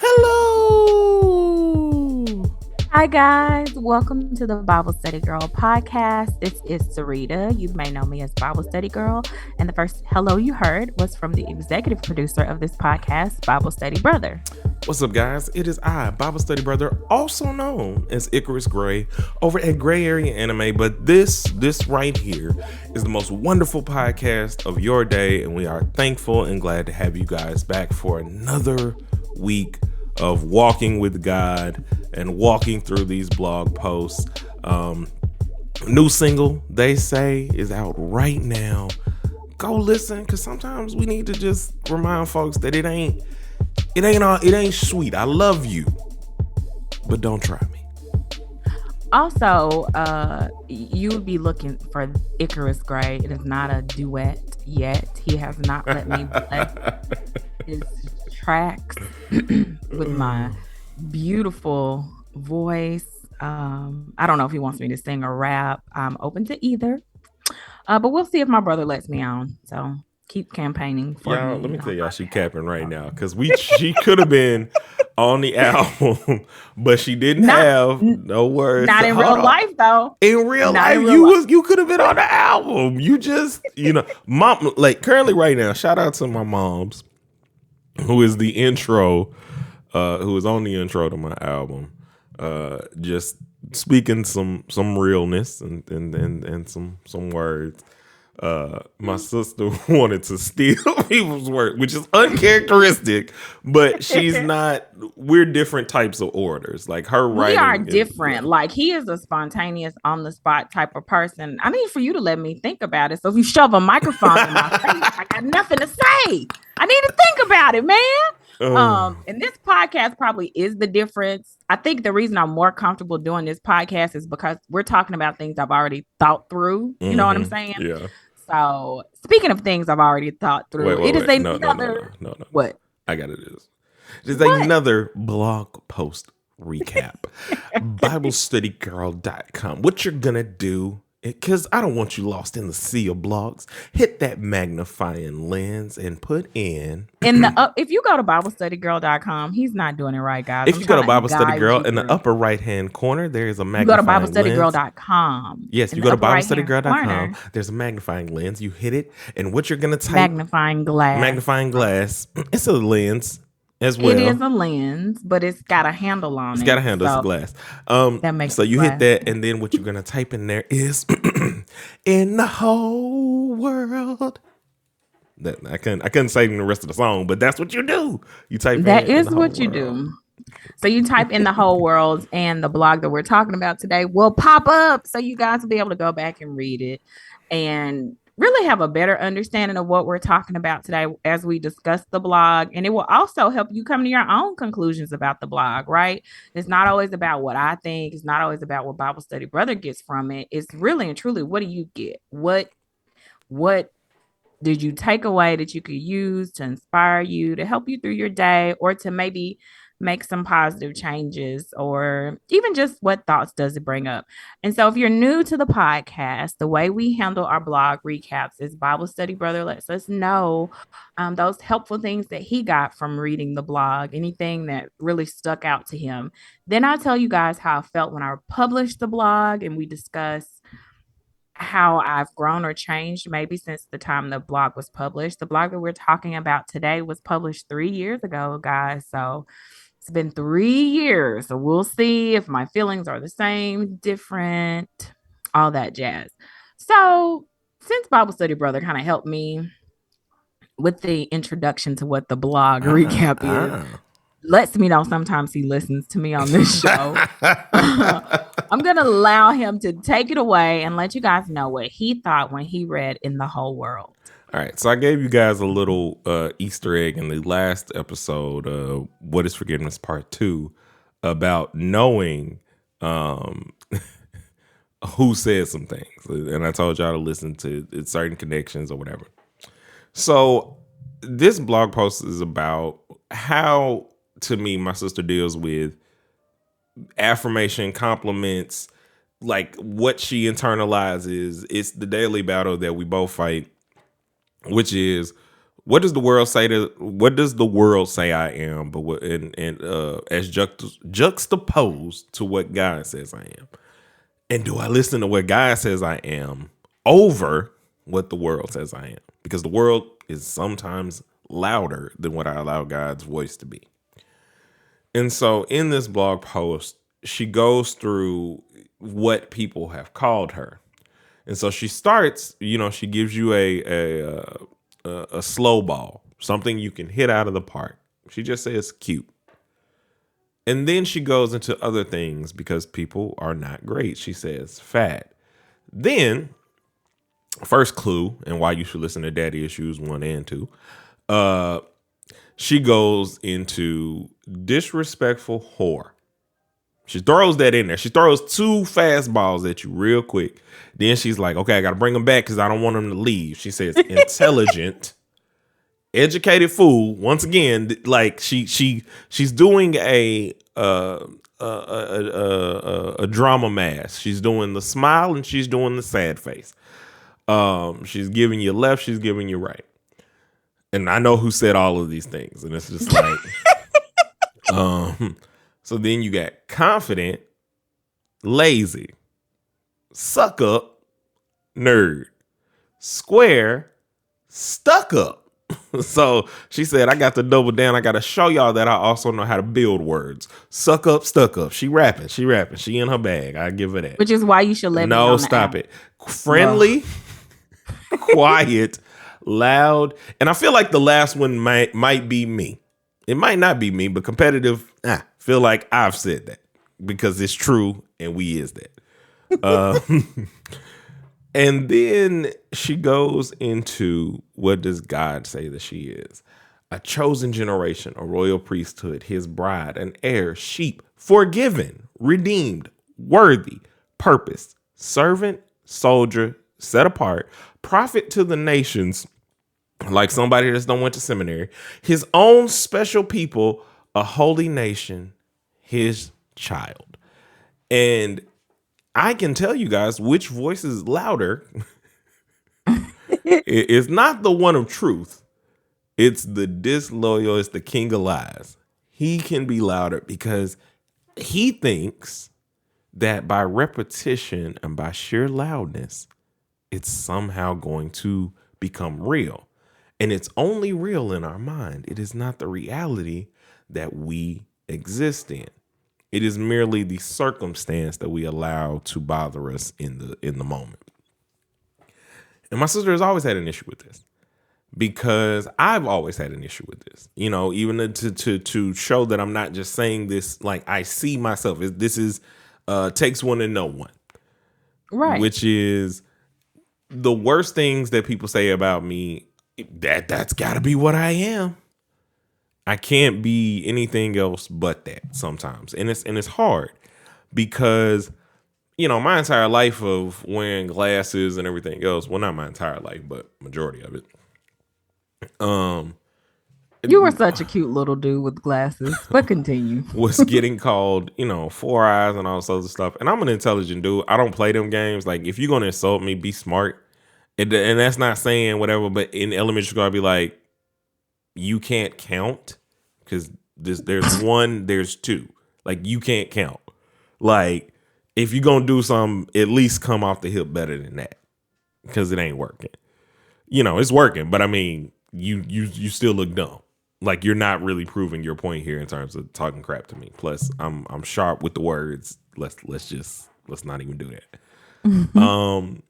Hello. Hi, guys. Welcome to the Bible Study Girl podcast. This is Sarita. You may know me as Bible Study Girl. And the first hello you heard was from the executive producer of this podcast, Bible Study Brother. What's up, guys? It is I, Bible Study Brother, also known as Icarus Gray, over at Gray Area Anime. But this right here is the most wonderful podcast of your day, and we are thankful and glad to have you guys back for another week of walking with God and walking through these blog posts. New single, They Say, is out right now. Go listen, because sometimes we need to just remind folks that it ain't sweet. I love you, but don't try me. Also, you would be looking for Icarus Gray. It is not a duet yet. He has not let me play his tracks with my beautiful voice. I don't know if he wants me to sing or rap. I'm open to either. But we'll see if my brother lets me on. So keep campaining for y'all, me. let me tell y'all, she capping right now, because she could have been on the album, but she didn't have no words. Not in real life, though. In real life, you could have been on the album. You just, mom, like currently right now, shout out to my moms, who is the intro, who is on the intro to my album, just speaking some realness and some words. My sister wanted to steal people's work, which is uncharacteristic, but she's not. We're different types of orders. Like her writing, we are different. Like he is a spontaneous, on the spot type of person. I need for you to let me think about it. So if you shove a microphone in my face, I got nothing to say. I need to think about it, man. And this podcast probably is the difference. I think the reason I'm more comfortable doing this podcast is because we're talking about things I've already thought through. You know what I'm saying? Yeah. So speaking of things I've already thought through, wait, another. No. What? I got it. There's another blog post recap. BibleStudyGirl.com. What you're gonna do? Because I don't want you lost in the sea of blogs. Hit that magnifying lens and put in the if you go to BibleStudyGirl.com, he's not doing it right, guys. If you go to Bible Study Girl, in the upper right hand corner, there is a magnifying lens. You go to BibleStudyGirl.com. Yes, you go to BibleStudyGirl.com. There's a magnifying lens. You hit it, and what you're gonna type? Magnifying glass. It's a lens as well. It is a lens, but it's got a handle on it. It's got a handle. So it's a glass. That makes so you hit that, and then what you're gonna type in there is in the whole world. That I couldn't say in the rest of the song, but that's what you do. You type that is what you do. So you type in the whole world, and the blog that we're talking about today will pop up, so you guys will be able to go back and read it and really have a better understanding of what we're talking about today as we discuss the blog. And it will also help you come to your own conclusions about the blog, right? It's not always about what I think. It's not always about what Bible Study Brother gets from it. It's really and truly, what do you get? What did you take away that you could use to inspire you, to help you through your day, or to maybe make some positive changes, or even just what thoughts does it bring up? And so if you're new to the podcast, the way we handle our blog recaps is Bible Study Brother lets us know those helpful things that he got from reading the blog, anything that really stuck out to him. Then I tell you guys how I felt when I published the blog, and we discuss how I've grown or changed maybe since the time the blog was published. The blog that we're talking about today was published 3 years ago, guys. So it's been 3 years. So we'll see if my feelings are the same, different, all that jazz. So since Bible Study Brother kind of helped me with the introduction to what the blog recap is, lets me know sometimes he listens to me on this show. I'm going to allow him to take it away and let you guys know what he thought when he read In the Whole World. All right, so I gave you guys a little Easter egg in the last episode of What is Forgiveness Part 2 about knowing who said some things. And I told y'all to listen to certain connections or whatever. So this blog post is about how, to me, my sister deals with affirmation, compliments, like what she internalizes. It's the daily battle that we both fight, which is what does the world say I am, but what and as juxtaposed to what God says I am. And do I listen to what God says I am over what the world says I am? Because the world is sometimes louder than what I allow God's voice to be. And so in this blog post, she goes through what people have called her. And so she starts, she gives you a slow ball, something you can hit out of the park. She just says cute. And then she goes into other things because people are not great. She says fat. Then, first clue, and why you should listen to Daddy Issues 1 and 2, she goes into disrespectful whore. She throws that in there. She throws 2 fastballs at you real quick. Then she's like, okay, I got to bring them back because I don't want them to leave. She says intelligent, educated fool. Once again, like she's doing a drama mask. She's doing the smile and she's doing the sad face. She's giving you left, she's giving you right. And I know who said all of these things, and it's just like, so then you got confident, lazy, suck up, nerd, square, stuck up. So she said, I got to double down. I got to show y'all that I also know how to build words. Suck up, stuck up. She rapping. She in her bag. I give her that. Which is why you should let No, stop it. Friendly, quiet, loud. And I feel like the last one might be me. It might not be me, but competitive. Feel like I've said that because it's true and we is that. And then she goes into what does God say that she is? A chosen generation, a royal priesthood, his bride, an heir, sheep, forgiven, redeemed, worthy, purpose, servant, soldier, set apart, prophet to the nations, like somebody that's done went to seminary, his own special people, a holy nation, his child. And I can tell you guys which voice is louder. It's not the one of truth. It's the disloyal. It's the king of lies. He can be louder because he thinks that by repetition and by sheer loudness, it's somehow going to become real. And it's only real in our mind. It is not the reality that we exist in. It is merely the circumstance that we allow to bother us in the moment. And my sister has always had an issue with this because I've always had an issue with this. Even to show that I'm not just saying this like I see myself. This is takes one to know one, right? Which is the worst things that people say about me. That's got to be what I am. I can't be anything else but that sometimes. And it's hard because, my entire life of wearing glasses and everything else, well, not my entire life, but majority of it. You were such a cute little dude with glasses, but continue. Was getting called, 4 eyes and all sorts of stuff. And I'm an intelligent dude. I don't play them games. Like, if you're going to insult me, be smart. And that's not saying whatever, but in elementary school, I'd be like, you can't count because there's 1, there's 2. Like, you can't count. Like, if you're going to do something, at least come off the hip better than that because it ain't working. It's working, but I mean, you still look dumb. Like, you're not really proving your point here in terms of talking crap to me. Plus, I'm sharp with the words. Let's not even do that.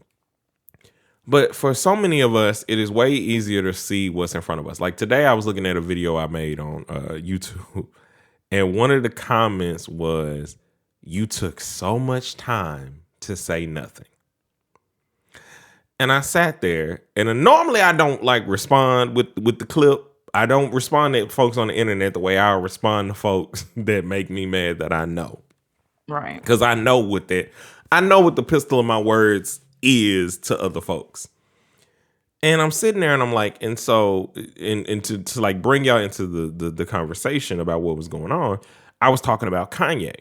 But for so many of us, it is way easier to see what's in front of us. Like today, I was looking at a video I made on YouTube, and one of the comments was, "You took so much time to say nothing." And I sat there, and normally I don't respond with the clip. I don't respond to folks on the internet the way I respond to folks that make me mad that I know. Right. Because I know what the pistol in my words is to other folks. And I'm sitting there and I'm like, and so, and to bring y'all into the conversation about what was going on, I was talking about Kanye.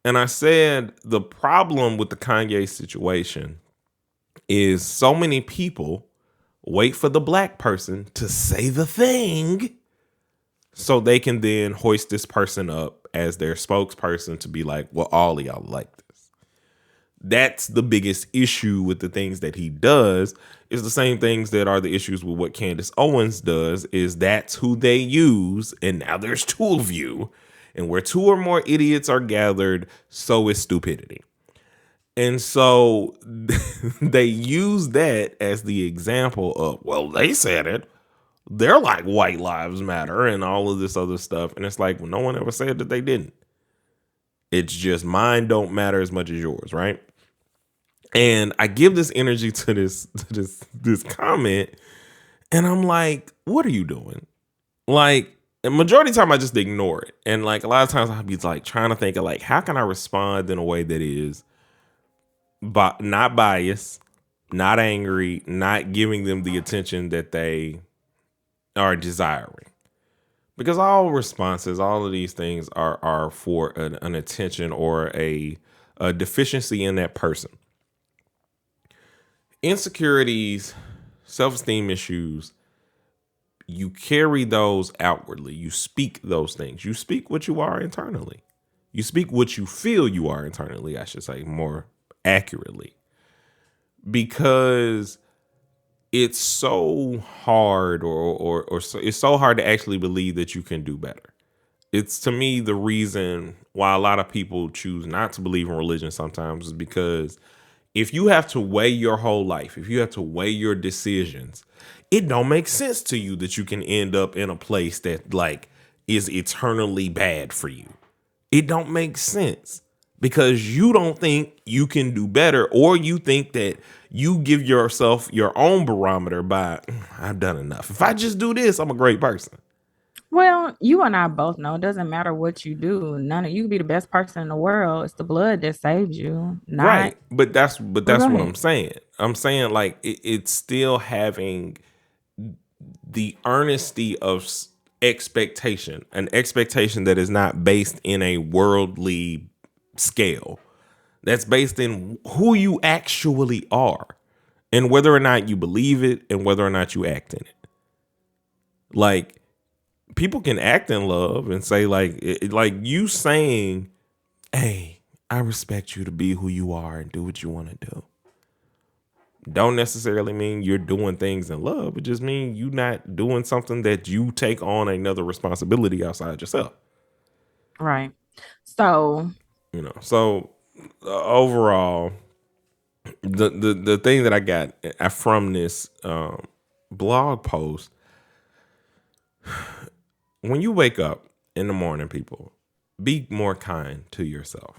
And I said the problem with the Kanye situation is so many people wait for the black person to say the thing so they can then hoist this person up as their spokesperson to be like, well, all of y'all like this. That's the biggest issue with the things that he does, is the same things that are the issues with what Candace Owens does, is that's who they use. And now there's two of you. And where two or more idiots are gathered, so is stupidity. And so they use that as the example of, well, they said it. They're like white lives matter and all of this other stuff. And it's like, well, no one ever said that they didn't. It's just mine don't matter as much as yours, right? And I give this energy to this comment, and I'm like, what are you doing? Like, the majority of the time I just ignore it. And like a lot of times I'll be like trying to think of like, how can I respond in a way that is not biased, not angry, not giving them the attention that they are desiring. Because all responses, all of these things are for an attention or a deficiency in that person. Insecurities, self-esteem issues, you carry those outwardly. You speak those things. You speak what you are internally. You speak what you feel you are internally, I should say, more accurately. Because it's so hard or so, it's so hard to actually believe that you can do better. It's, to me, the reason why a lot of people choose not to believe in religion sometimes is because if you have to weigh your whole life, if you have to weigh your decisions, it don't make sense to you that you can end up in a place that like is eternally bad for you. It don't make sense because you don't think you can do better, or you think that you give yourself your own barometer by, I've done enough. If I just do this, I'm a great person. Well, you and I both know it doesn't matter what you do. None of you can be the best person in the world. It's the blood that saves you, not. Right. But Oh, go that's what ahead. I'm saying. I'm saying like it's still having the earnesty of expectation, an expectation that is not based in a worldly scale. That's based in who you actually are and whether or not you believe it and whether or not you act in it. Like, people can act in love and say like you saying, "Hey, I respect you to be who you are and do what you want to do." Don't necessarily mean you're doing things in love. It just means you not doing something that you take on another responsibility outside yourself. Right. So, So overall, the thing that I got from this blog post, when you wake up in the morning, people, be more kind to yourself.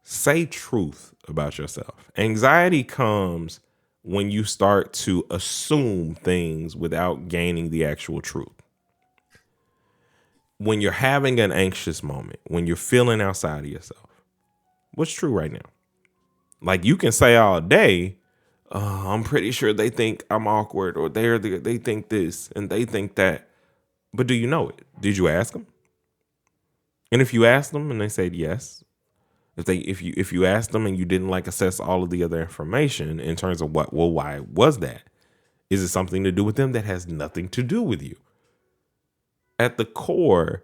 Say truth about yourself. Anxiety comes when you start to assume things without gaining the actual truth. When you're having an anxious moment, when you're feeling outside of yourself, what's true right now? Like, you can say all day, I'm pretty sure they think I'm awkward, or they think this and they think that. But do you know it? Did you ask them? And if you ask them and they said yes, if you ask them and you didn't like assess all of the other information in terms of why was that? Is it something to do with them that has nothing to do with you? At the core,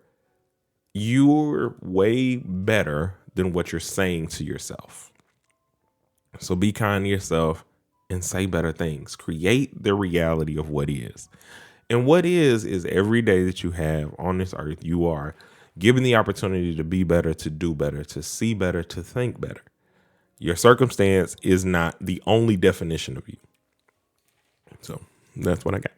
you're way better than what you're saying to yourself. So be kind to yourself and say better things. Create the reality of what is. And what is every day that you have on this earth, you are given the opportunity to be better, to do better, to see better, to think better. Your circumstance is not the only definition of you. So that's what I got.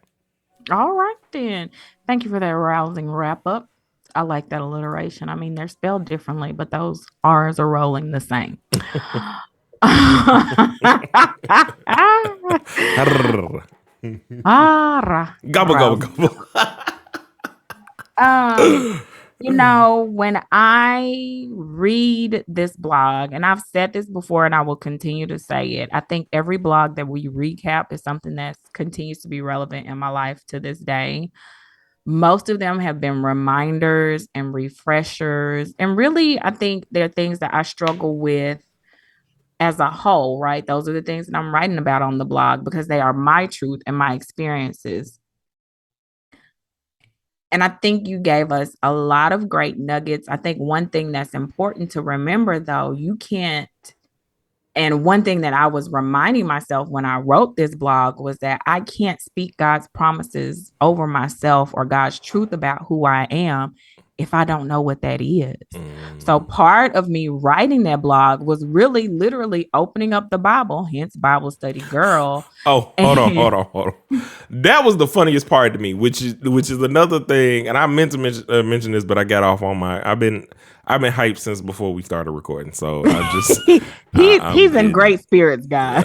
all right then. Thank you for that rousing wrap up. I like that alliteration. I mean, they're spelled differently, but those R's are rolling the same. Ara. Gobble, gobble, Rousing. gobble. Um, when I read this blog, and I've said this before and I will continue to say it, I think every blog that we recap is something that continues to be relevant in my life to this day. Most of them have been reminders and refreshers. And really, I think they're things that I struggle with as a whole, right? Those are the things that I'm writing about on the blog because they are my truth and my experiences. And I think you gave us a lot of great nuggets. I think one thing that's important to remember, though, you can't. And one thing that I was reminding myself when I wrote this blog was that I can't speak God's promises over myself or God's truth about who I am if I don't know what that is. So part of me writing that blog was really literally opening up the Bible, hence Bible study girl. Oh, hold on. That was the funniest part to me, which is another thing. And I meant to mention this, but I got off on my. I've been hyped since before we started recording, so I just he's in great spirits, guys.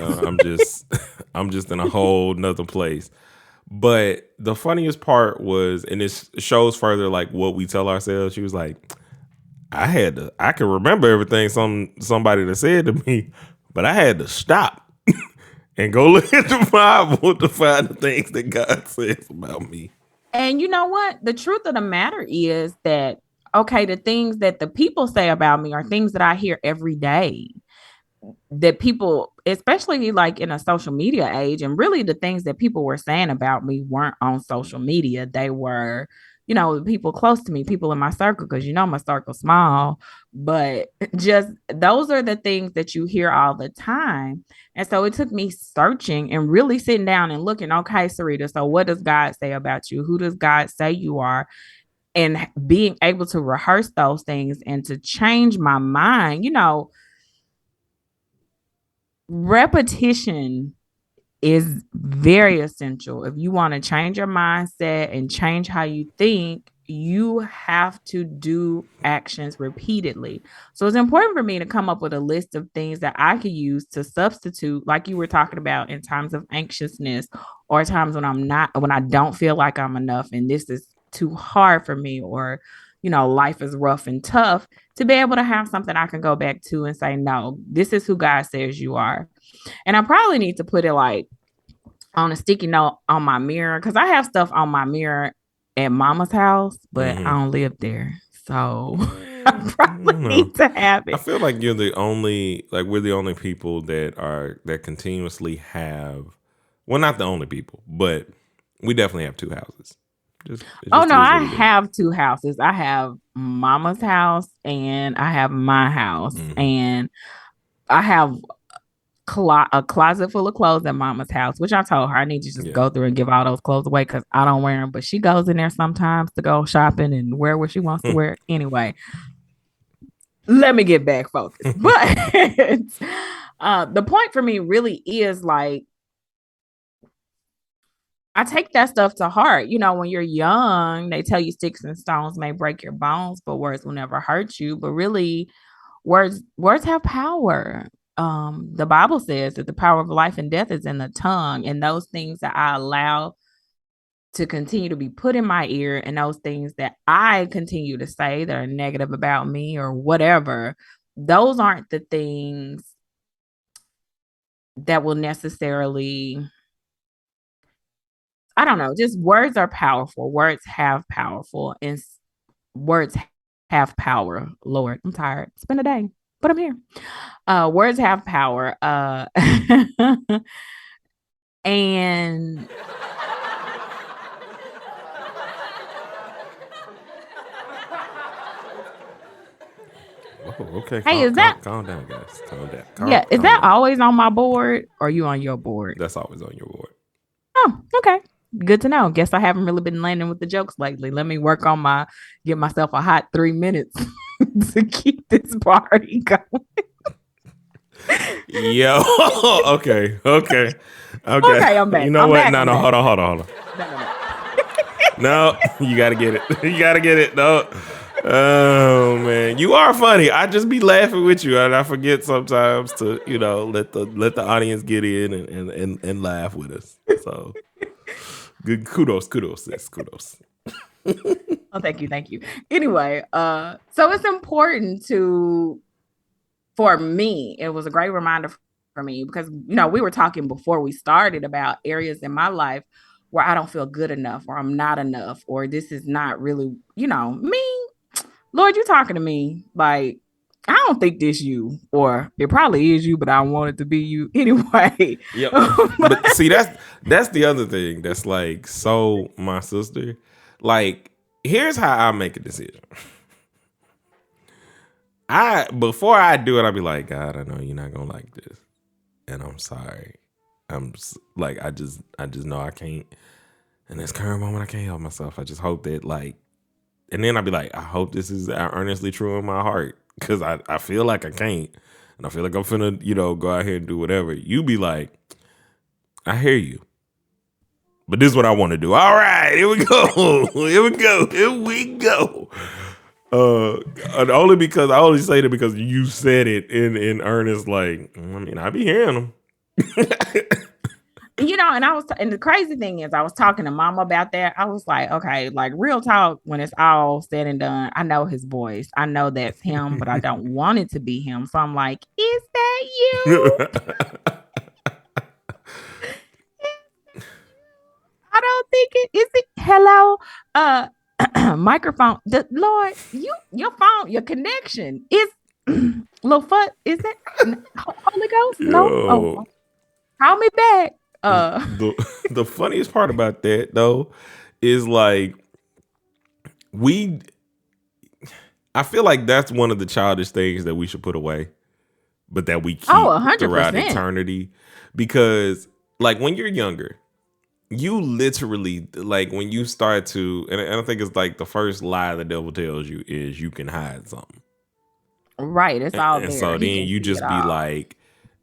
I'm just in a whole nother place. But the funniest part was, and it shows further like what we tell ourselves. She was like, I can remember everything somebody that said to me, but I had to stop and go look at the Bible to find the things that God says about me. And you know what? The truth of the matter is that, okay, the things that the people say about me are things that I hear every day. That people, especially like in a social media age, and really the things that people were saying about me weren't on social media. They were, people close to me, people in my circle, because my circle's small, but just those are the things that you hear all the time. And so it took me searching and really sitting down and looking, okay, Sarita, so what does God say about you? Who does God say you are? And being able to rehearse those things and to change my mind, repetition is very essential. If you want to change your mindset and change how you think, you have to do actions repeatedly. So it's important for me to come up with a list of things that I could use to substitute, like you were talking about, in times of anxiousness or times when I don't feel like I'm enough and this is too hard for me, or life is rough and tough, to be able to have something I can go back to and say, no, this is who God says you are. And I probably need to put it like on a sticky note on my mirror, because I have stuff on my mirror at mama's house, but I don't live there. So I probably need to have it. I feel like we're the only people that continuously have, well, not the only people, but we definitely have two houses. I have two houses. I have mama's house and I have my house. And I have a closet full of clothes at mama's house, which I told her I need to just go through and give all those clothes away because I don't wear them. But she goes in there sometimes to go shopping and wear what she wants to wear. Anyway, let me get back focused. But the point for me really is like, I take that stuff to heart. When you're young, they tell you sticks and stones may break your bones, but words will never hurt you. But really, words have power. The Bible says that the power of life and death is in the tongue, and those things that I allow to continue to be put in my ear, and those things that I continue to say that are negative about me or whatever, those aren't the things that will necessarily, I don't know, just words are powerful. Words have words have power. Lord, I'm tired. It's been a day, but I'm here. Words have power. And okay. Hey, calm down, guys. Calm down. Is that always on my board, or are you on your board? That's always on your board. Oh, okay. Good to know. Guess I haven't really been landing with the jokes lately. Let me work on get myself a hot 3 minutes to keep this party going. Yo, okay. Okay, I'm back. You know I'm what? back, No, hold on. No, you gotta get it. No. Oh man, you are funny. I just be laughing with you, and I forget sometimes to let the audience get in and laugh with us. So good, kudos, sis, kudos. Oh, thank you. Anyway, so it's important for me, it was a great reminder for me because we were talking before we started about areas in my life where I don't feel good enough, or I'm not enough, or this is not really, me. Lord, you talking to me like, I don't think this you, or it probably is you, but I want it to be you anyway. Yep. But see, that's the other thing. That's like, so my sister, like, here's how I make a decision. Before I do it, I'll be like, God, I know you're not gonna like this, and I'm sorry. Like, I just know I can't. In this current moment, I can't help myself. I just hope that, like, and then I'll be like, I hope this is earnestly true in my heart, because I feel like I can't, and I feel like I'm finna, go out here and do whatever. You be like, I hear you, but this is what I want to do. All right, here we go. Here we go. Here we go. And only because I only say that because you said it in earnest. Like, I mean, I be hearing them. And the crazy thing is, I was talking to Mama about that. I was like, okay, like, real talk, when it's all said and done, I know his voice. I know that's him, but I don't want it to be him. So I'm like, is that you? I don't think it is. It hello, microphone. Lord, your phone, your connection is little foot. Is that Holy Ghost? Yo. No. Oh, call me back. The funniest part about that though is, like, I feel like that's one of the childish things that we should put away, but that we keep 100%. throughout eternity. Because, like, when you're younger, you literally, like, when you start to, and I think it's like the first lie the devil tells you is you can hide something. Right, it's all and there. So then you just be like,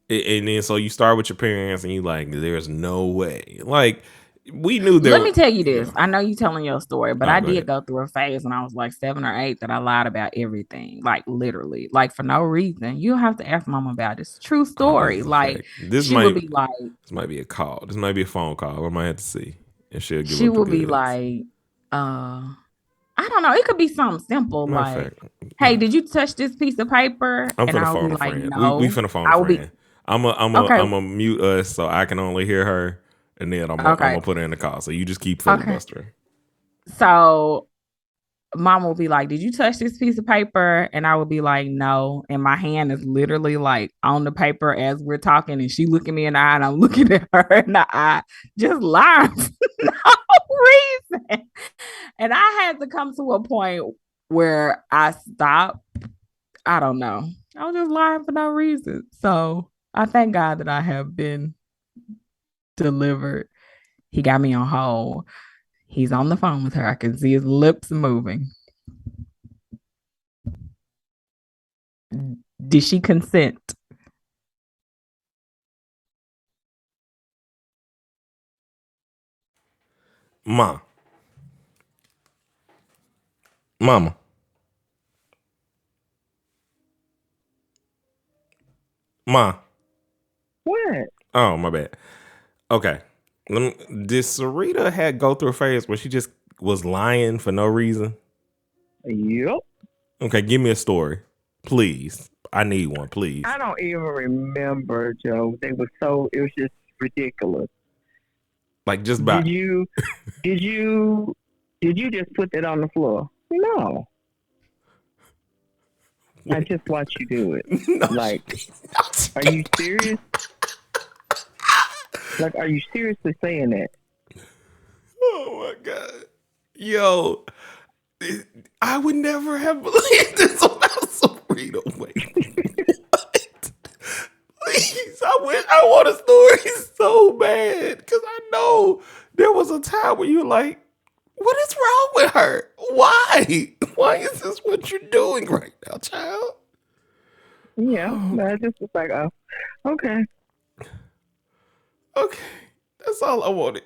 and then so you start with your parents and you like, there's no way. Like, we knew there. Let me tell you this. I know you telling your story, but I go did ahead. go through a phase when I was like 7 or 8 that I lied about everything, like literally, like for no reason. You have to ask Mama about this. True story. Like, she would be like, this might be a call. This might be a phone call. I might have to see if she'll give. She up would the be goods. like, I don't know. It could be something simple, like, hey, did you touch this piece of paper? I'm and finna I would phone be a like, friend. no. We finna phone a friend. I'm a mute us so I can only hear her, and then I'm gonna put her in the call. So you just keep filibustering. So Mom will be like, did you touch this piece of paper? And I would be like, no. And my hand is literally like on the paper as we're talking, and she looking me in the eye, and I'm looking at her in the eye, just lying for no reason. And I had to come to a point where I stopped. I don't know. I was just lying for no reason. So I thank God that I have been delivered. He got me on hold. He's on the phone with her. I can see his lips moving. Did she consent? Mama. Ma. What? Oh, my bad. Okay. Did Sarita had go through a phase where she just was lying for no reason? Yep. Okay, give me a story, please. I need one, please. I don't even remember, Joe. It was just ridiculous. Like, just about. Did you just put that on the floor? No. I just watched you do it. No, like, are you serious? Like, are you seriously saying that? Oh my God. Yo, I would never have believed this about Sarita. Wait. What? Please, I want a story so bad, because I know there was a time where you're like, what is wrong with her? Why? Why is this what you're doing right now, child? Yeah, I just was like, oh, okay. Okay, that's all I wanted.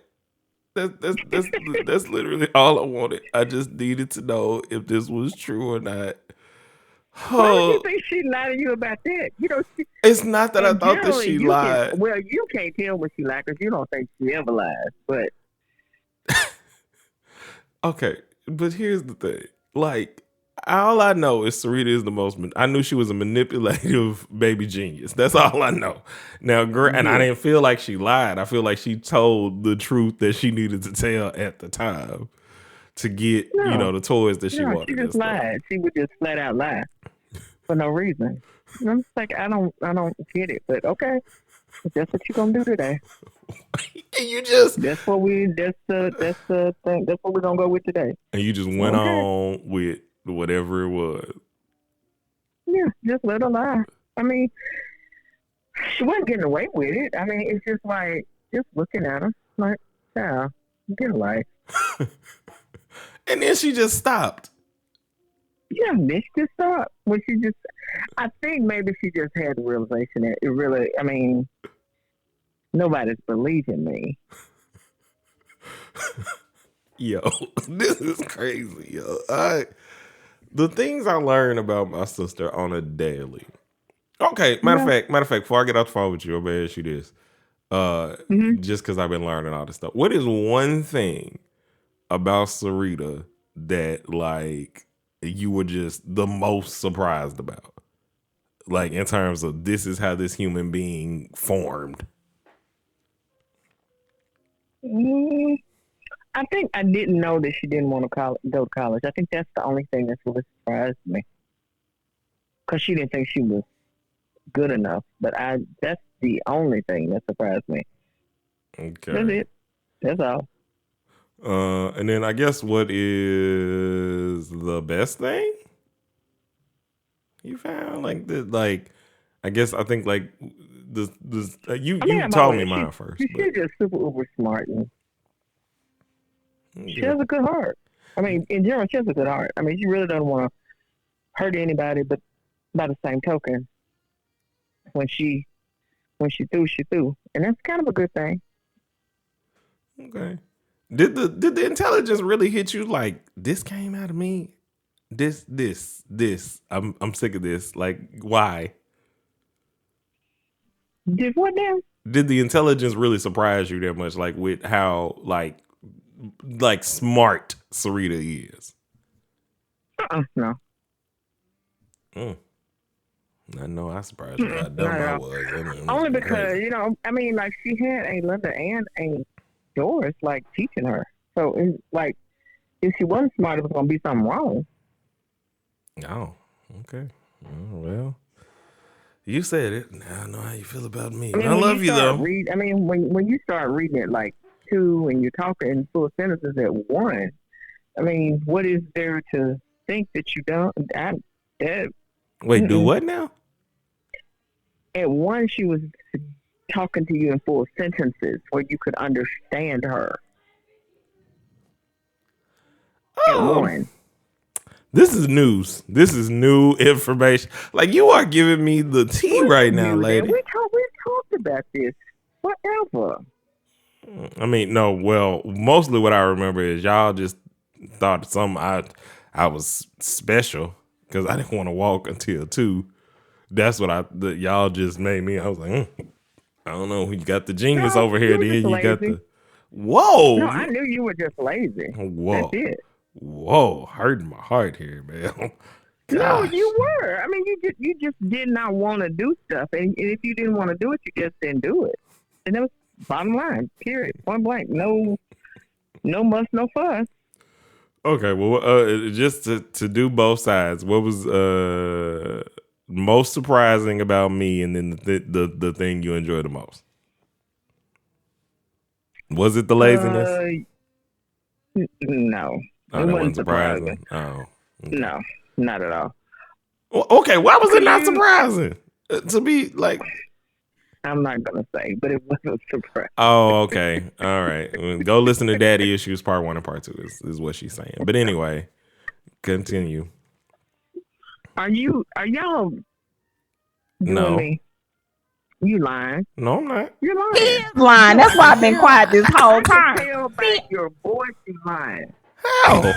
That's literally all I wanted. I just needed to know if this was true or not. Why would you think she lied to you about that? It's not that I thought that she lied. You can't tell when she lied because you don't think she ever lies. But okay, but here's the thing. Like, All I know is Sarita is the most. I knew she was a manipulative baby genius. That's all I know. Now, and I didn't feel like she lied. I feel like she told the truth that she needed to tell at the time to get, the toys that she wanted. She just lied. She would just flat out lie for no reason. And I'm just like, I don't get it. But okay, that's what you're gonna do today. And you just that's the thing. That's what we're gonna go with today. And you just went on with whatever it was. Yeah, just let her lie. I mean, she wasn't getting away with it. I mean, it's just like, just looking at her, like, yeah, get a life. And then she just stopped. Yeah, then she just stopped. When I think maybe she just had the realization that it really, I mean, nobody's believing me. Yo, this is crazy, yo. The things I learn about my sister on a daily. Okay, matter of fact, before I get off the phone with you, I'm gonna ask you this. Just because I've been learning all this stuff. What is one thing about Sarita that like you were just the most surprised about? Like in terms of this is how this human being formed. I think I didn't know that she didn't want to go to college. I think that's the only thing that's really surprised me. Because she didn't think she was good enough. But that's the only thing that surprised me. Okay. That's it. That's all. And then I guess what is the best thing you found? Like I guess I think like you told me mine first. She's just super uber smart and she has a good heart. I mean, in general, she has a good heart. I mean, she really doesn't want to hurt anybody, but by the same token, when she threw, she threw, and that's kind of a good thing. Okay. Did the intelligence really hit you? Like this came out of me. This. I'm sick of this. Like why? Did what now? Did the intelligence really surprise you that much? Like with how like smart Sarita is. No. I know I surprised you. How dumb I was. Only because I mean, like she had a Linda and a Doris like teaching her. So like, if she wasn't smart, it was gonna be something wrong. Oh, okay. Oh, well, you said it. Now I know how you feel about me. I love you though. When you start reading it like two and you're talking in full sentences at one, I mean, what is there to think that you don't? Wait, do what now? At one, she was talking to you in full sentences where you could understand her. At one. This is news. This is new information. Like you are giving me the tea right now, lady. We talked about this forever. I mean, no. Well, mostly what I remember is y'all just thought I was special because I didn't want to walk until 2. That's what y'all just made me. I was like, I don't know. You got the genius over here. Then you got the. Whoa. No, I knew you were just lazy. Whoa. That's it. Whoa, hurting my heart here, man. No, you were. I mean, you just did not want to do stuff, and if you didn't want to do it, you just didn't do it. And that was bottom line. Period. Point blank. No muss, no fuss. Okay, well, just to do both sides, what was most surprising about me, and then the thing you enjoyed the most? Was it the laziness? No. Oh, that wasn't surprising. Oh, okay. No, not at all. Well, okay, why was it not surprising? To be like, I'm not gonna say, but it wasn't surprising. Oh, okay, all right. Go listen to Daddy Issues Part 1 and Part 2 is what she's saying. But anyway, continue. Are y'all doing no. me? You lying? No, I'm not. You're lying. He is lying. That's why I've been quiet this whole time. I can tell by your voice you lying. How?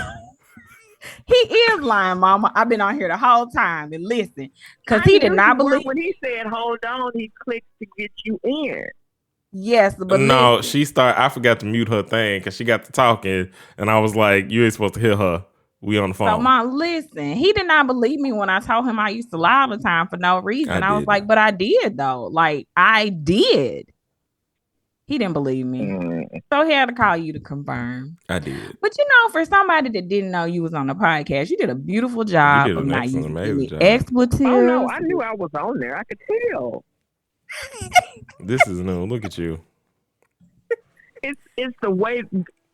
He is lying, Mama. I've been on here the whole time and listen, because he did not believe. When he said hold on, he clicked to get you in. Yes, but no, listen. I forgot to mute her thing because she got to talking, and I was like, you ain't supposed to hear her. We on the phone. So, Mom, listen, he did not believe me when I told him I used to lie all the time for no reason. I was like, but I did, though. Like, I did. He didn't believe me. So he had to call you to confirm. I did. But for somebody that didn't know you was on the podcast, you did a beautiful job of not using any expletives. Oh, no, I knew I was on there. I could tell. This is new. Look at you. It's the way,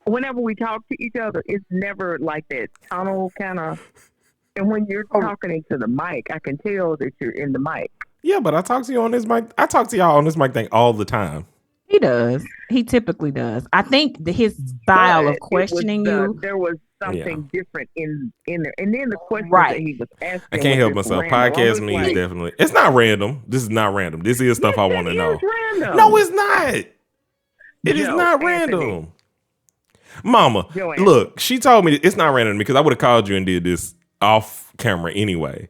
whenever we talk to each other, it's never like that tunnel kind of. And when you're talking into the mic, I can tell that you're in the mic. Yeah, but I talk to you on this mic. I talk to y'all on this mic thing all the time. He does. He typically does. I think his style of questioning you. There was something different in there. And then the question that he was asking. I can't help myself. Podcast me is definitely. It's not random. This is not random. This is stuff I want to know. Random. No, it's not. It is not random. Mama, look, she told me it's not random because I would have called you and did this off camera anyway.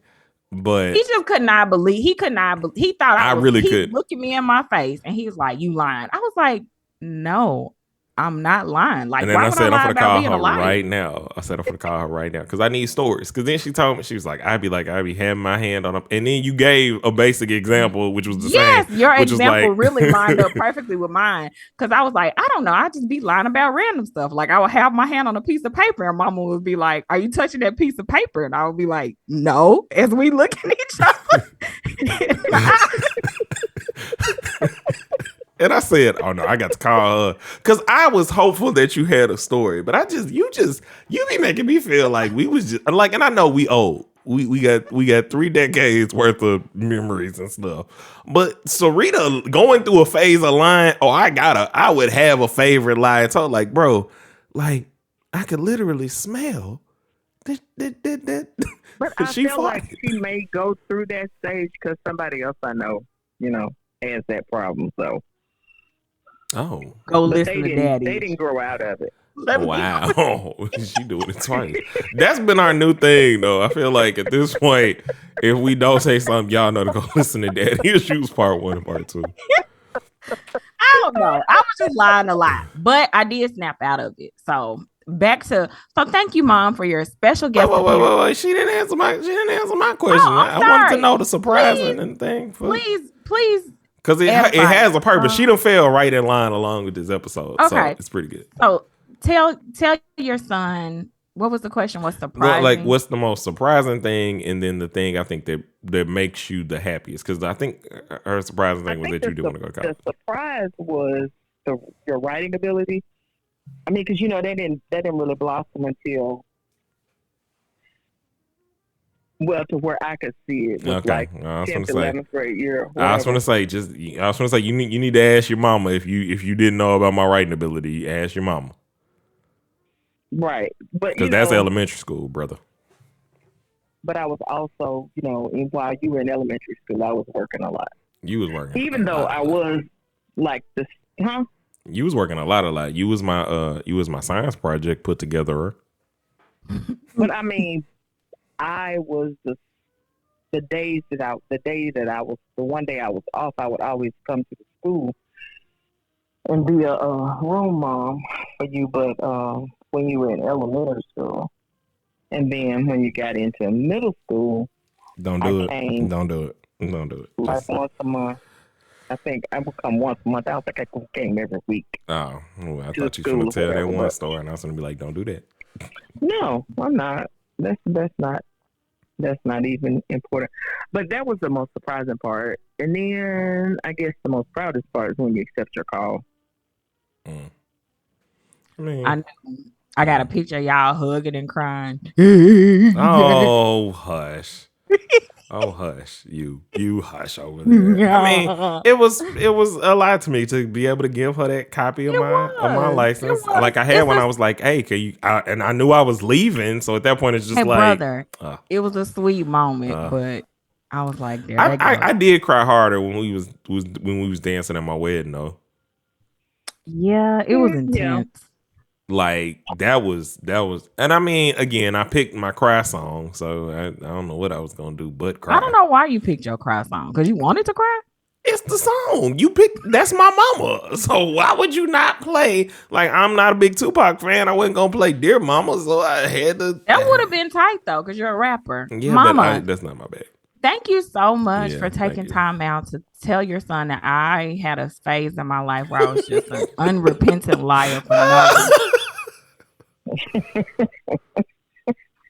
But he just could not believe. He could not. He thought I really could. Look at me in my face, and he was like, "You lying?" I was like, "No, I'm not lying." Like, and then why I said, "I'm gonna call her right now." I said, "I'm gonna call her right now" because I need stories. Because then she told me, she was like, "I'd be having my hand on her," and then you gave a basic example, which was the same. Yes, your example really lined up perfectly with mine. Because I was like, I don't know, I just be lying about random stuff. Like, I would have my hand on a piece of paper, and Mama would be like, "Are you touching that piece of paper?" And I would be like, "No." As we look at each other. And I said, "Oh no, I got to call her," because I was hopeful that you had a story. But you be making me feel like we was just like, and I know we old. We got 3 decades worth of memories and stuff. But Sarita going through a phase of lying. Oh, I would have a favorite lie. So like, bro, like I could literally smell that. But I feel like she may go through that stage because somebody else I know, has that problem. So. Oh, go listen to Daddy. They didn't grow out of it. Wow, she doing it twice. That's been our new thing, though. I feel like at this point, if we don't say something, y'all know to go listen to Daddy Issues Part 1 and Part 2. I don't know. I was just lying a lot, but I did snap out of it. So thank you, Mom, for your special guest. Wait. She didn't answer my question. I wanted to know the surprising thing. Please. Because it has a purpose. She done fell right in line along with this episode. Okay. So it's pretty good. So tell your son, what was the question? What's surprising? Well, like, what's the most surprising thing? And then the thing I think that makes you the happiest. Because I think her surprising thing was that you didn't want to go to college. The surprise was your writing ability. I mean, because, that didn't really blossom until... Well, to where I could see it was like 10th, 11th grade year. I was going to say, you need to ask your mama if you didn't know about my writing ability. Ask your mama, right? But because that's elementary school, brother. But I was also, while you were in elementary school, I was working a lot. You was working, even though I was like this, huh? You was working a lot. You was my science project put together. But I mean. I was the one day I was off, I would always come to the school and be a room mom for you. But when you were in elementary school, and then when you got into middle school, don't do it. Like once a month. I think I would come once a month. I don't think I came every week. Oh, well, I thought you were going to tell that one story, and I was going to be like, "Don't do that." No, I'm not. That's not even important. But that was the most surprising part. And then I guess the most proudest part is when you accept your call. I mean, I got a picture of y'all hugging and crying. Oh, hush. Oh, hush. You hush over there. I mean, it was a lot to me to be able to give her that copy of my license. Like I had when I was like, "Hey, can you?" And I knew I was leaving, so at that point, it's just brother, it was a sweet moment, but I was like, I did cry harder when we was dancing at my wedding, though. Yeah, it was intense. Like that was, and I mean, again, I picked my cry song, so I don't know what I was gonna do but cry. I don't know why you picked your cry song, because you wanted to cry. It's the song. You picked. That's my mama. So why would you not play? Like, I'm not a big Tupac fan. I wasn't gonna play Dear Mama, so I had to. That would have been tight though, because you're a rapper. Yeah, Mama, but that's not my bag. thank you so much Yeah, for taking thank you. time out to tell your son that I had a phase in my life where I was just an unrepentant liar for no reason.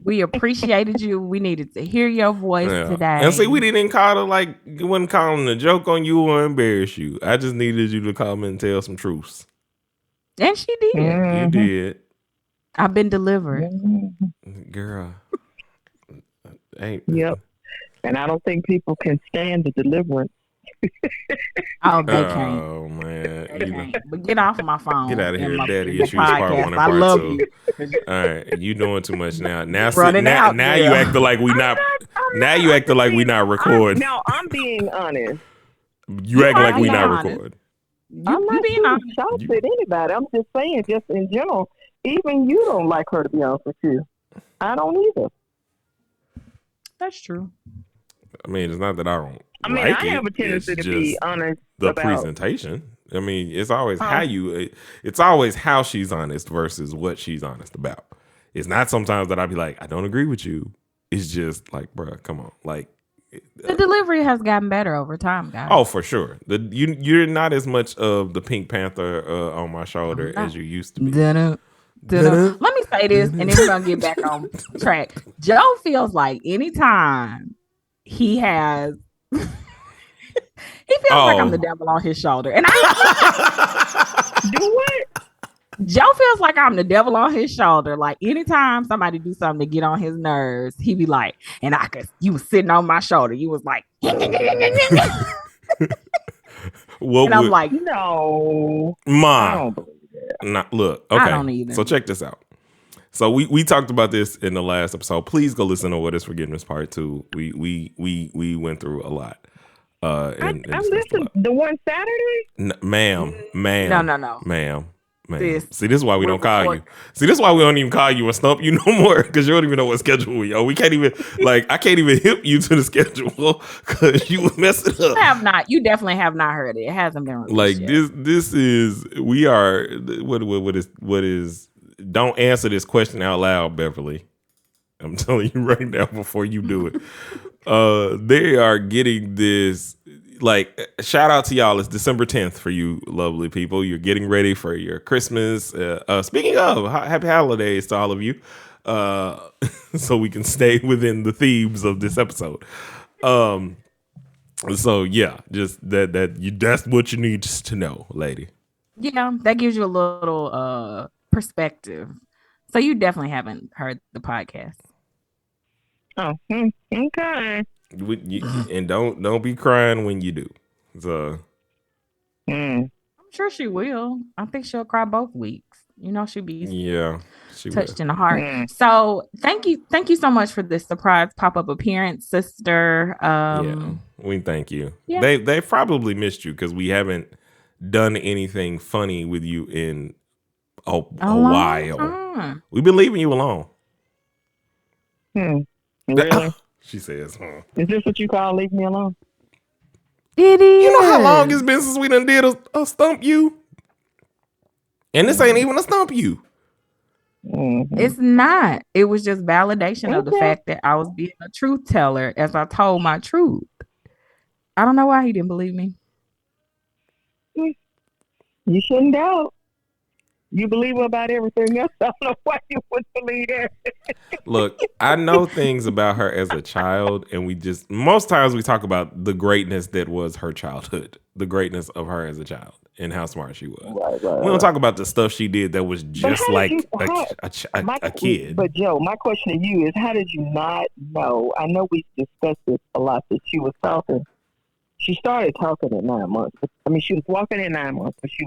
We appreciated you. We needed to hear your voice today. And see, we didn't call it like, we wasn't calling a joke on you or embarrass you. I just needed you to come and tell some truths. And she did. You did. I've been delivered. Girl. Yep. And I don't think people can stand the deliverance. Oh, they can't. Oh, man. They can't. But get off of my phone. Get out of here. My Daddy issues part podcast. 1 and I part love 2. you. All right. You doing too much now. Now Yeah. you acting like we not. Now you acting like we not recording. No, I'm being honest. You acting like we not honest. recording. I'm not being shooting honest. shots at anybody. I'm just saying, just in general, even you don't like her, to be honest with you. I don't either. That's true. I mean, it's not that I don't. I mean, like I have a tendency it's to be just honest the about presentation. I mean, it's always how you. It's always how she's honest versus what she's honest about. It's not sometimes that I'd be like, I don't agree with you. It's just like, bruh, come on, like. The delivery has gotten better over time, guys. Oh, for sure. You're not as much of the Pink Panther on my shoulder as you used to be. Let me say this, and then we're gonna get back on track. Joe feels like anytime he has, he feels like I'm the devil on his shoulder, and I do what? Joe feels like I'm the devil on his shoulder. Like anytime somebody do something to get on his nerves, he be like, and you was sitting on my shoulder. You was like, and I'm like, no, Ma. I don't believe that. Nah, look, okay. I don't either. So check this out. So we talked about this in the last episode. Please go listen to What Is Forgiveness Part 2. We went through a lot. I listened the one Saturday. Ma'am. No. Ma'am. Sis, See, this is why we don't call recording. you. See, this is why we don't even call you or stump you no more, because you don't even know what schedule we are. We can't even, like, I can't even hip you to the schedule because you would mess it up. You have not. You definitely have not heard it. It hasn't been released Like yet. this is we are what is don't answer this question out loud, Beverly. I'm telling you right now before you do it. They are getting this. Like, shout out to y'all. It's December 10th for you lovely people. You're getting ready for your Christmas. Speaking of, happy holidays to all of you. So we can stay within the themes of this episode. So yeah, just that's what you need to know, lady. Yeah, that gives you a little perspective. So you definitely haven't heard the podcast. Oh, okay. And don't be crying when you do. So I'm sure she will. I think she'll cry both weeks. You know, she'll be she touched will. in the heart. So thank you so much for this surprise pop-up appearance, sister. We thank you. Yeah. They probably missed you because we haven't done anything funny with you in a while. Time. We've been leaving you alone. Really? She says, Is this what you call leave me alone? It is. You know how long it's been since we done did a stump you? And this ain't even a stump you. It's not. It was just validation of the fact that I was being a truth teller as I told my truth. I don't know why he didn't believe me. You shouldn't doubt. You believe about everything else. I don't know why you would believe that. Look, I know things about her as a child, and most times we talk about the greatness that was her childhood, the greatness of her as a child, and how smart she was. Right. We don't talk about the stuff she did that was just like a kid. But Joe, my question to you is, how did you not know? I know we discussed this a lot, that she was talking. She started talking at 9 months. She was walking at 9 months, but she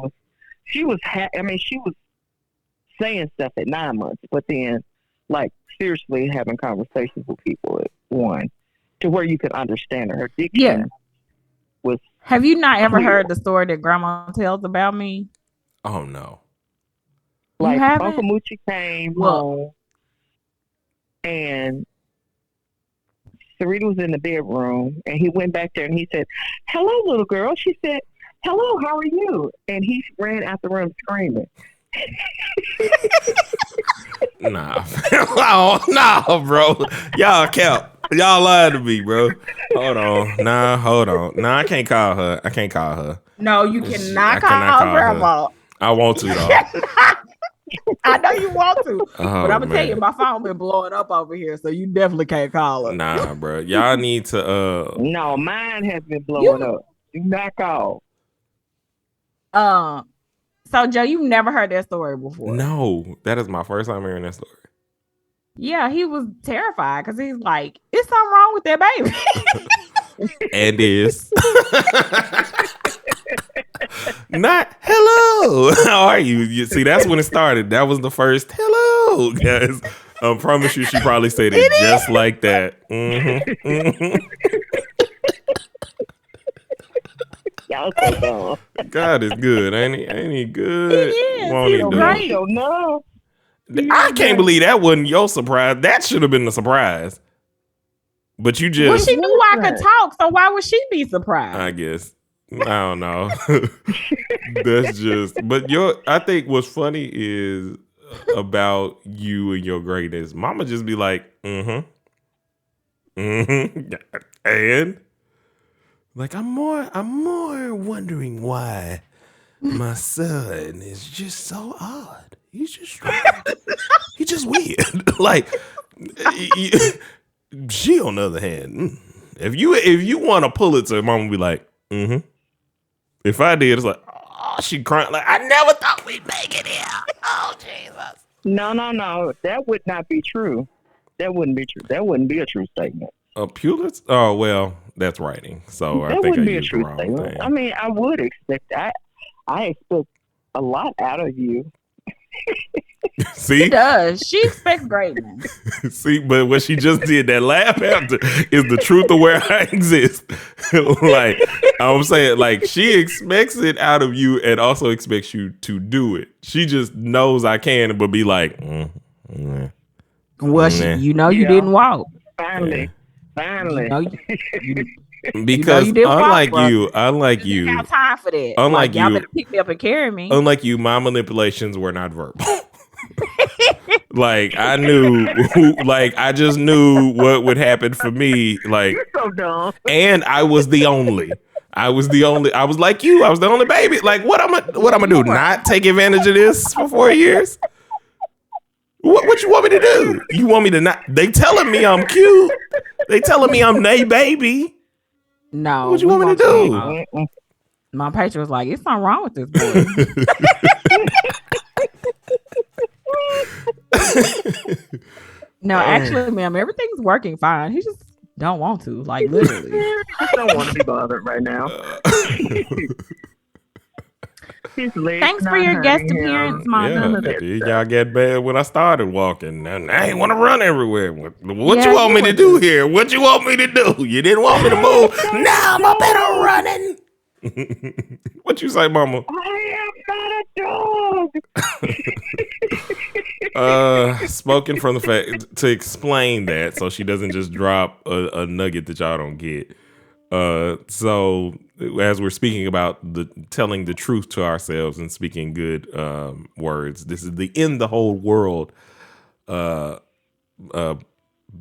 was saying stuff at 9 months, but then, like, seriously having conversations with people at 1, to where you could understand her. Her diction was. Have you not ever heard the story that Grandma tells about me? Oh no! Like, Uncle Moochie came home and Sarita was in the bedroom, and he went back there and he said, "Hello, little girl." She said, "Hello, how are you?" And he ran out the room screaming. Nah. Oh, nah, bro. Y'all cap. Y'all lied to me, bro. Hold on. Nah, I can't call her. No, you I cannot cannot call call her. grandma. I want to, though. I know you want to, but Oh, I'm gonna tell you, man. my phone been blowing up over here, so you definitely can't call her. Nah, bro. Y'all need to No, mine has been blowing up. Do not call. So Joe, you've never heard that story before? No, that is my first time hearing that story. Yeah, he was terrified because he's like, "It's something wrong with that baby." And is not hello. How are you? You see, that's when it started. That was the first hello, guys. I promise you, she probably said it just like that. Y'all so dumb. God is good, ain't he? Ain't he good? He is. Won't He's he do? great. No. I can't believe that wasn't your surprise. That should have been the surprise. But you Well, just, she knew I could talk, so why would she be surprised? I guess. I don't know. That's just, but I think what's funny is about you and your greatness. Mama just be like, and like, I'm more wondering why my son is just so odd. He's just weird. Like, she on the other hand, if you want a Pulitzer, Mama would be like, If I did, it's like, oh, she crying. Like, I never thought we'd make it here. Oh, Jesus. No. That would not be true. That wouldn't be true. That wouldn't be a true statement. A Pulitzer? Oh, well, that's writing. So I That think I wouldn't be a used the true wrong statement. thing. I mean, I would expect. I expect a lot out of you. See? She does. She expects greatness. See, but what she just did, that laugh after, is the truth of where I exist. Like, I'm saying, like, she expects it out of you and also expects you to do it. She just knows I can, but be like, Well, nah. you Yeah. didn't walk. Finally. Because you didn't unlike walk, you, I didn't have time for that. unlike y'all you- better pick me up and carry me. unlike you, my manipulations were not verbal. Like, I knew, like, I just knew what would happen for me. Like, You're so dumb. and I was the only. I was like you. I was the only baby. Like, what I'm gonna do? Not take advantage of this for 4 years? What you want me to do? You want me to not? They telling me I'm cute. They telling me I'm they baby. No. What you want me to do? My patron was like, "It's something wrong with this boy." No, actually, ma'am, everything's working fine. He just don't want to, like, literally. I don't want to be bothered right now. His legs Thanks for not your guest hurting him. appearance, Mama. Y'all get bad when I started walking. And I ain't want to run everywhere. What Yeah, you want you me to do here? What you want me to do? You didn't want me to move. Now I'm up and running. What you say, Mama? I am not a dog. Spoken from the fact to explain that, so she doesn't just drop a nugget that y'all don't get. So as we're speaking about telling the truth to ourselves and speaking good words, this is the In the Whole World blog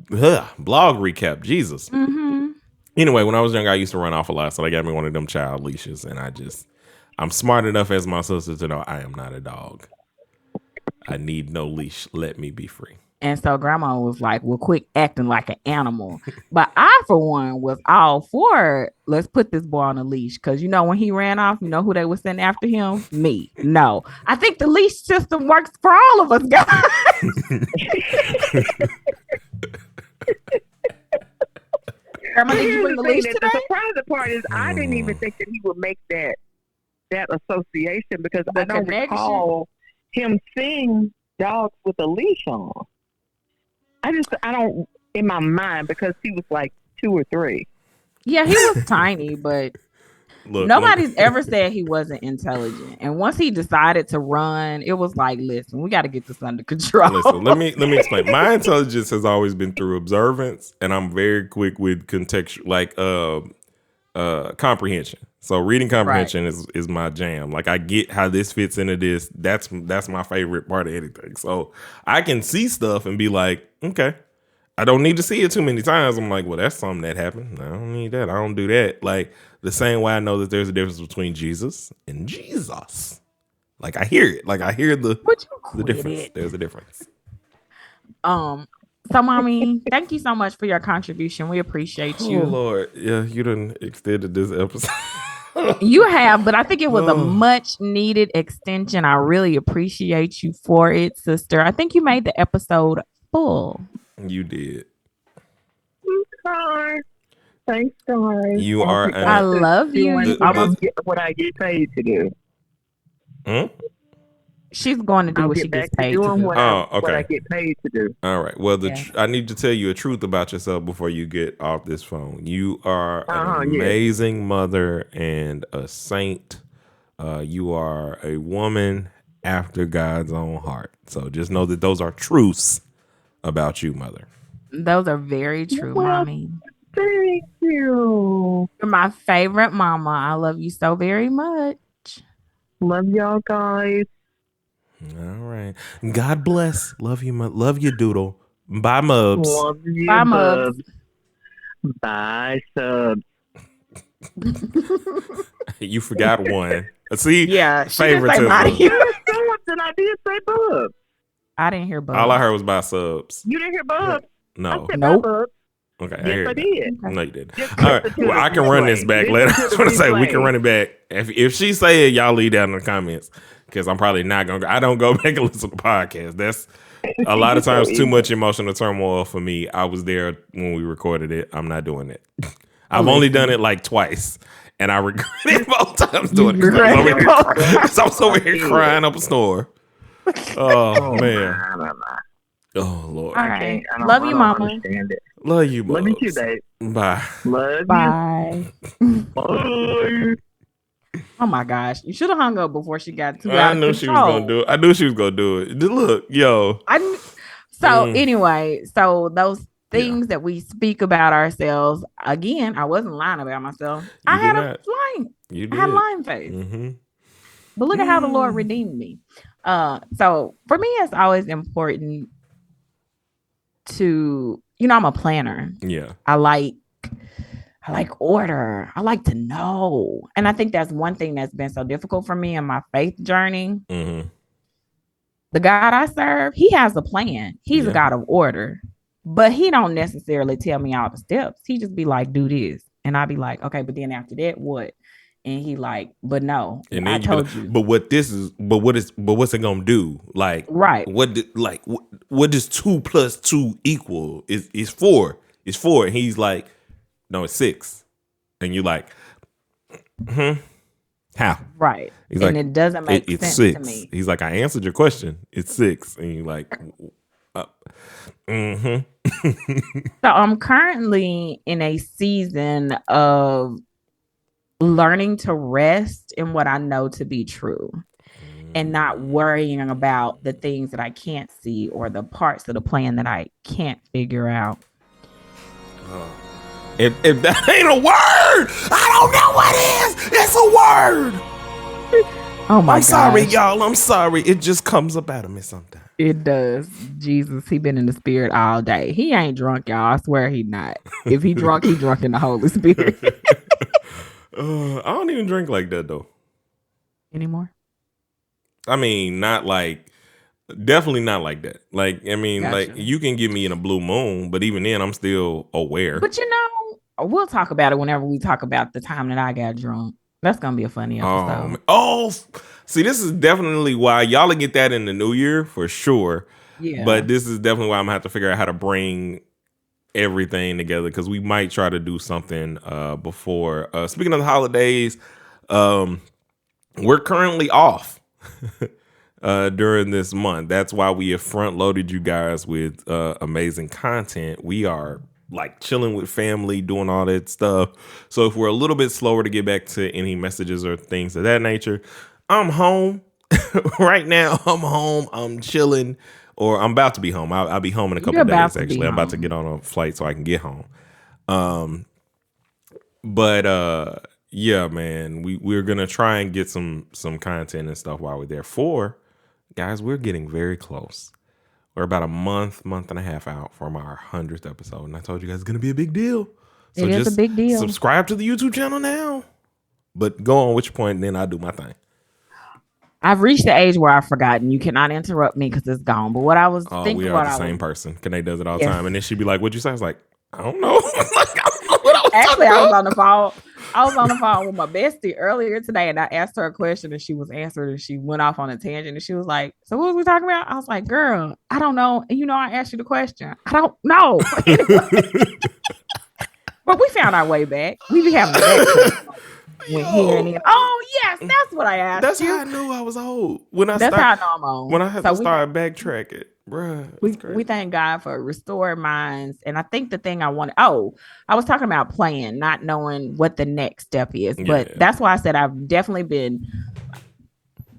recap. Jesus. Anyway, when I was young, I used to run off a lot, so they got me one of them child leashes, and I'm smart enough as my sister to know I am not a dog. I need no leash. Let me be free. And so grandma was like, "Well, quit acting like an animal." But I, for one, was all for, let's put this boy on a leash. Because, you know, when he ran off, you know who they were sending after him? Me. No. I think the leash system works for all of us, guys. Grandma, did you bring the leash today? The surprising part is I didn't even think that he would make that association because The I don't connection? recall him seeing dogs with a leash on. I don't in my mind because he was like 2 or 3. Yeah, he was tiny, but Look, Nobody's ever said he wasn't intelligent. And once he decided to run, it was like, listen, we got to get this under control. Listen, let me explain. My intelligence has always been through observance, and I'm very quick with contextual, like comprehension. So reading comprehension is my jam. Like, I get how this fits into this. That's my favorite part of anything. So I can see stuff and be like, okay. I don't need to see it too many times. I'm like, well, that's something that happened. I don't need that. I don't do that. Like, the same way I know that there's a difference between Jesus and Jesus. Like, I hear it. Like, I hear the difference. There's a difference. So, Mommy, thank you so much for your contribution. We appreciate you. Oh, Lord. Yeah, you done extended this episode. You have, but I think it was a much needed extension. I really appreciate you for it, sister. I think you made the episode full. You did. Thanks, guys. You are. I love you. What I get paid to do. She's going to do what she gets paid to do. What I get paid to do. All right. Well, I need to tell you a truth about yourself before you get off this phone. You are an amazing mother and a saint. You are a woman after God's own heart. So just know that those are truths about you, mother. Those are very true, Mommy. Thank you. You're my favorite mama. I love you so very much. Love y'all guys. All right. God bless. Love you, love you, Doodle. Bye, Mubs. Love you, bye, Mubs. Bye, Subs. You forgot one. See? Yeah. Favoritism. I did say Bubs. I didn't hear Bubs. All I heard was by Subs. You didn't hear Bubs? No. Nope. Okay, yes, I did. No, you did. All right. Well, I can run this back later. I was going to say, we can run it back. If she say it, y'all leave down in the comments. Because I'm probably not going to. I don't go back and listen to podcasts. That's a lot of times too much emotional turmoil for me. I was there when we recorded it. I'm not doing it. I've only done it like twice. And I regret it both times doing it. Because I was over here crying up a snore. Oh, man. Oh, Lord. All right. Love you, Mama. Love you, Mama. Love you too, Dave. Bye. Love Bye. you. Bye. Oh my gosh. You should have hung up before she got too I out knew of she control. was going to do it. I knew she was going to do it. Look, yo. Anyway, so those things that we speak about ourselves, again, I wasn't lying about myself. I had a lying face. Mm-hmm. But look at how the Lord redeemed me. So for me, it's always important to, I'm a planner. Yeah. I like order. I like to know. And I think that's one thing that's been so difficult for me in my faith journey. Mm-hmm. The God I serve, he has a plan. He's a God of order, but he don't necessarily tell me all the steps. He just be like, do this. And I'll be like, okay, but then after that, what? And he like, but no, and I told you. But what's it gonna do? Like, right? What does 2 + 2 equal? It's 4. It's 4. And he's like, no, it's 6. And you're like, how? Right. He's and like, it doesn't make it's sense 6. to me. He's like, I answered your question. It's 6. And you're like, So I'm currently in a season of learning to rest in what I know to be true and not worrying about the things that I can't see or the parts of the plan that I can't figure out. If that ain't a word, I don't know what is. It's a word. Oh my God. I'm sorry, y'all. I'm sorry. It just comes up out of me sometimes. It does. Jesus, he been in the spirit all day. He ain't drunk, y'all. I swear he not. If he drunk, he drunk in the Holy Spirit. I don't even drink like that though. Anymore? I mean, definitely not like that. Like, I mean, Gotcha. like you can get me in a blue moon, but even then I'm still aware. But we'll talk about it whenever we talk about the time that I got drunk. That's going to be a funny episode. See, this is definitely why y'all will get that in the new year for sure. Yeah. But this is definitely why I'm going to have to figure out how to bring everything together because we might try to do something before. Speaking of the holidays, we're currently off during this month. That's why we have front loaded you guys with amazing content. We are like chilling with family, doing all that stuff. So if we're a little bit slower to get back to any messages or things of that nature, I'm home right now. I'm home. I'm chilling, or I'm about to be home. I'll be home in a couple You're of about days. to be Actually, I'm about to home. get on a flight so I can get home. But yeah, man, we're gonna try and get some content and stuff while we're there. Guys, we're getting very close. We're about a month and a half out from our 100th episode, and I told you guys it's gonna be a big deal. So It is a just big deal. subscribe to the YouTube channel now. But go on which point, and then I'll do my thing. I've reached the age where I've forgotten. You cannot interrupt me because it's gone. But what I was thinking, We are the same person. Kanae does it all the Yes. time, and then she'd be like, "What'd you say?" I was like, "I don't know." Like, I don't know what I was Actually, talking I was about. on the phone. I was on the phone with my bestie earlier today, and I asked her a question, and she was answered, and she went off on a tangent, and she was like, "So what was we talking about?" I was like, "Girl, I don't know." And I asked you the question. I don't know. Anyway, but we found our way back. We be having the back went here and then. Oh yes, that's what I asked That's you. how I knew I was old. When I That's how I know I'm on. when I had to start backtracking, bruh. We thank God for restored minds. And I think the thing I was talking about playing, not knowing what the next step is. But that's why I said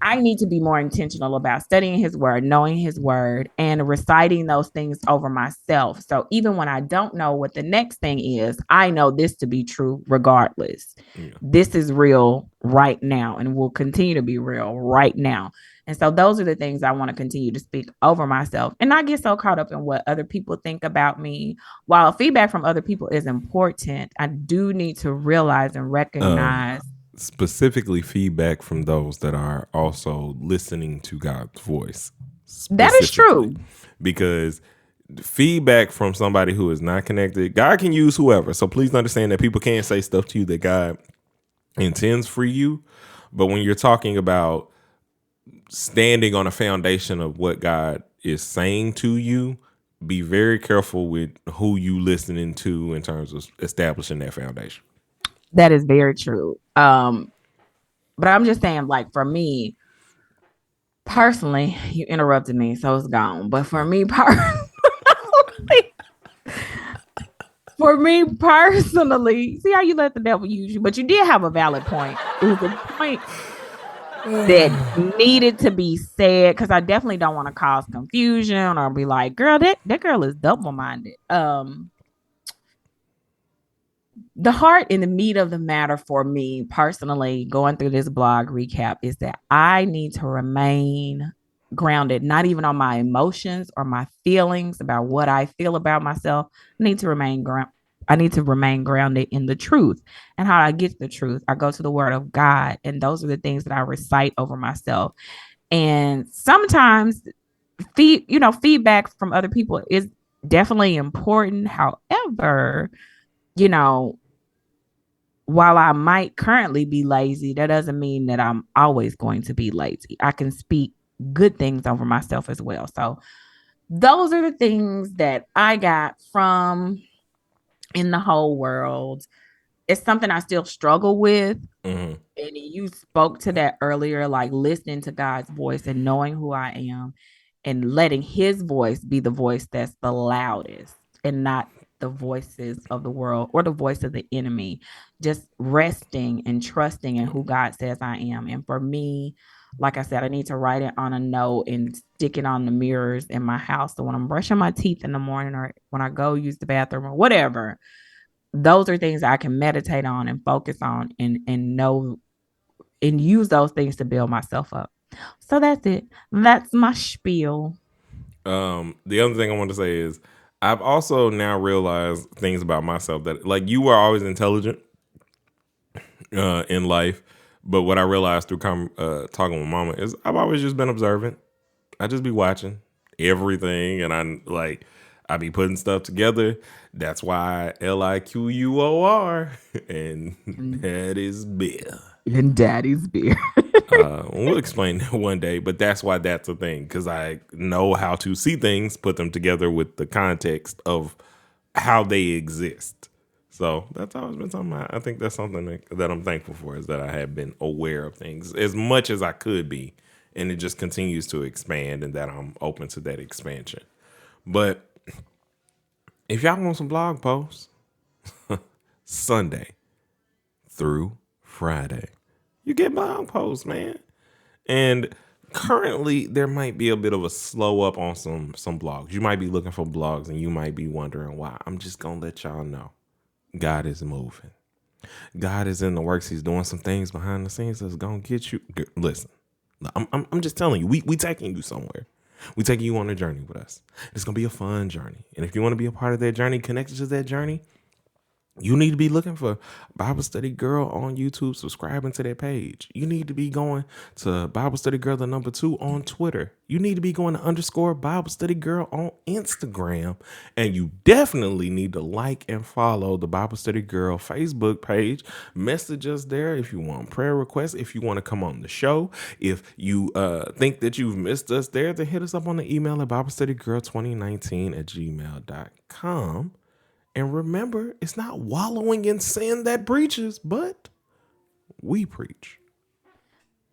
I need to be more intentional about studying his word, knowing his word, and reciting those things over myself. So even when I don't know what the next thing is, I know this to be true regardless. Yeah. This is real right now and will continue to be real right now. And so those are the things I want to continue to speak over myself and not get so caught up in what other people think about me. While feedback from other people is important, I do need to realize and recognize specifically feedback from those that are also listening to God's voice. That is true. Because feedback from somebody who is not connected, God can use whoever. So please understand that people can't say stuff to you that God intends for you. But when you're talking about standing on a foundation of what God is saying to you, be very careful with who you listening to in terms of establishing that foundation. That is very true. But I'm just saying, like, for me personally, you interrupted me, so it's gone. But for me personally, see how you let the devil use you, but you did have a valid point. It was a point that needed to be said because I definitely don't want to cause confusion or be like, girl, that girl is double-minded. The heart and the meat of the matter for me personally, going through this blog recap, is that I need to remain grounded, not even on my emotions or my feelings about what I feel about myself. I need to remain grounded in the truth. And how I get the truth, I go to the word of God, and those are the things that I recite over myself. And sometimes feedback from other people is definitely important. However, while I might currently be lazy, that doesn't mean that I'm always going to be lazy. I can speak good things over myself as well. So those are the things that I got from in the whole world. It's something I still struggle with. Mm-hmm. And you spoke to that earlier, like listening to God's voice and knowing who I am and letting his voice be the voice that's the loudest and not the voices of the world or the voice of the enemy. Just resting and trusting in who God says I am. And for me, like I said, I need to write it on a note and stick it on the mirrors in my house. So when I'm brushing my teeth in the morning or when I go use the bathroom or whatever, those are things I can meditate on and focus on and know and use those things to build myself up. So that's it. That's my spiel. The other thing I want to say is I've also now realized things about myself that, like, you were always intelligent in life, but what I realized through talking with Mama is I've always just been observant. I just be watching everything, and I be putting stuff together. That's why LIQUOR, and that is beer. And daddy's beer. We'll explain that one day, but that's why that's a thing, because I know how to see things, put them together with the context of how they exist. So that's always been something I think that's something that I'm thankful for, is that I have been aware of things as much as I could be, and it just continues to expand, and that I'm open to that expansion. But If y'all want some blog posts, Sunday through Friday, you get blog posts, man. And currently, there might be a bit of a slow up on some blogs. You might be looking for blogs, and you might be wondering why. I'm just gonna let y'all know, God is moving. God is in the works. He's doing some things behind the scenes that's gonna get you. Listen, I'm just telling you, we taking you somewhere. We taking you on a journey with us. It's gonna be a fun journey, and if you want to be a part of that journey, connected to that journey, you need to be looking for Bible Study Girl on YouTube, subscribing to that page. You need to be going to Bible Study Girl, the number 2 on Twitter. You need to be going to _ Bible Study Girl on Instagram. And you definitely need to like and follow the Bible Study Girl Facebook page. Message us there if you want prayer requests, if you want to come on the show. If you think that you've missed us there, then hit us up on the email at BibleStudyGirl2019@gmail.com. And remember, it's not wallowing in sin that preaches, but we preach.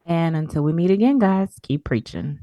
And until we meet again, guys, keep preaching.